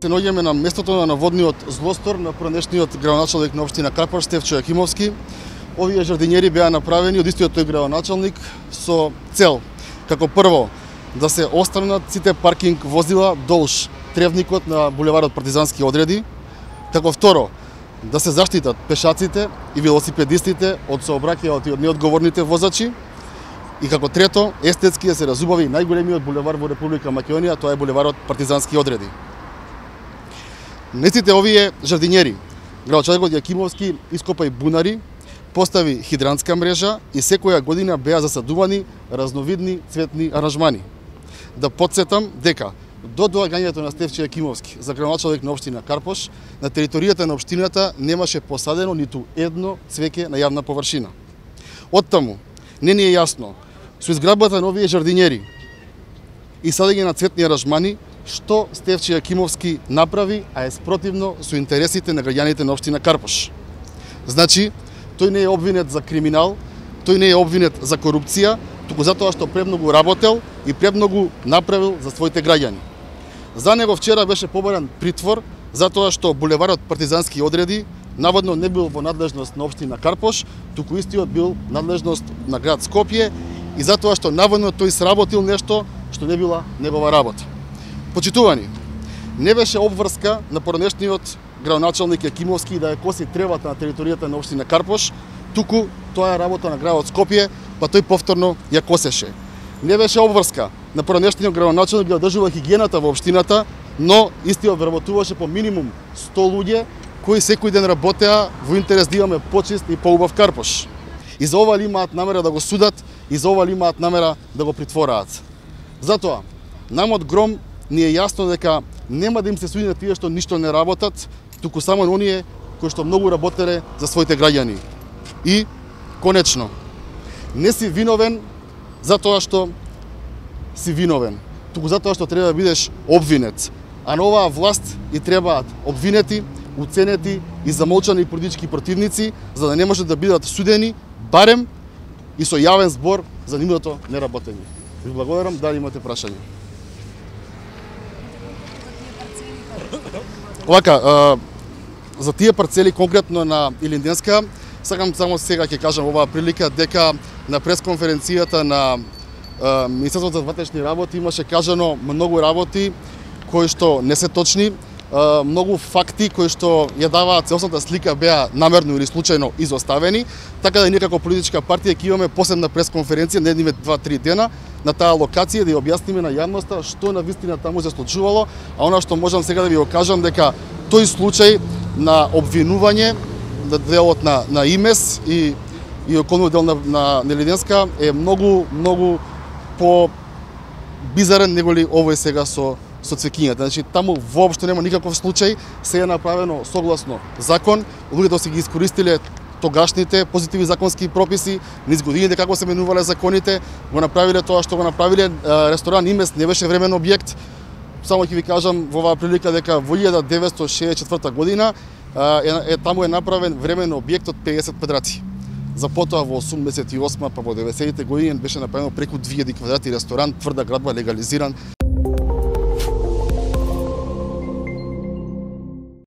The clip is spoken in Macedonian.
Се наоѓаме на местото на наводниот злостор на поранешниот градоначалник на општина Карпош Стефчо Јакимовски. Овие жардинјери беа направени од истиот тој градоначалник со цел, како прво, да се отстранат сите паркинг возила долж тревникот на булеварот Партизански одреди, како второ, да се заштитат пешаците и велосипедистите од сообраќајот и од неодговорните возачи, и како трето, естетски да се разубави најголемиот булевар во Република Македонија, тоа е булеварот Партизански одреди. Неците овие жардинјери, градоначалникот Јакимовски ископа и бунари, постави хидрантска мрежа и секоја година беа засадувани разновидни цветни аранжмани. Да подсетам дека до доаѓањето на Стефчо Јакимовски за градоначалник на општина Карпош, на територијата на општината немаше посадено ниту едно цвеќе на јавна површина. Оттаму, не ни е јасно, со изградбата на овие жардинјери и садење на цветни аранжмани, што Стефчо Јакимовски направи, а е спротивно со интересите на граѓаните на општина Карпош. Значи, тој не е обвинет за криминал, тој не е обвинет за корупција, туку затоа што премногу работел и премногу направил за своите граѓани. За него вчера беше побаран притвор затоа што булеварот Партизански одреди наводно не бил во надлежност на општина Карпош, туку истиот бил надлежност на град Скопје и затоа што наводно тој сработил нешто што не била негова работа. Почитувани, не беше обврска на поранешниот градоначалник Јакимовски да ја коси тревата на територијата на општина Карпош, туку тоа е работа на градот Скопје, па тој повторно ја косеше. Не беше обврска на поранешниот градоначалник да одржува хигиената во општината, но истиот вработуваше по минимум 100 луѓе кои секој ден работеа во интерес да имаме почист и поубав Карпош. И за ова ли имаат намера да го судат, и за ова ли имаат намера да го притвораат. Затоа, нам од Гром ни е јасно дека нема да им се суди на тие што ништо не работат, туку само на оние кои што многу работеле за своите граѓани. И, конечно, не си виновен затоа што си виновен, туку затоа што треба да бидеш обвинет. А на оваа власт и требаат обвинети, уценети и замолчани политички противници, за да не можат да бидат судени, барем и со јавен збор за нивното неработење. Ви благодарам, дали имате прашање. Овака, за тие парцели конкретно на Илинденска, сакам само сега ќе кажам оваа прилика дека на пресконференцијата на Министерството за ватрешни работи имаше кажано многу работи кои што не се точни, многу факти кои што ја даваат целосната слика беа намерно или случајно изоставени, така да ние како политичка партија ќе имаме посебна пресконференција на едниве 2-3 дена на таа локација да ја објасниме на јавноста што на вистина таму се случувало, а она што можам сега да ви го кажам дека тој случај на обвинување на делот на ИМЕС и околниот дел на Илинденска е многу по бизарен неголи овој сега со цвеќињата. Значи таму воопшто нема никаков случај, се е направено согласно закон, луѓето си ги искористиле тогашните позитивни законски прописи, низ годините како се менувале законите, го направиле тоа што го направиле. Ресторан Имес не беше времен објект. Само ќе ви кажам во оваа прилика дека во 1964 година таму е направен времен објект од 50 квадрати. За потоа во 88 па во 90-тите години беше направено преку 2000 квадрати ресторан, тврда градба, легализиран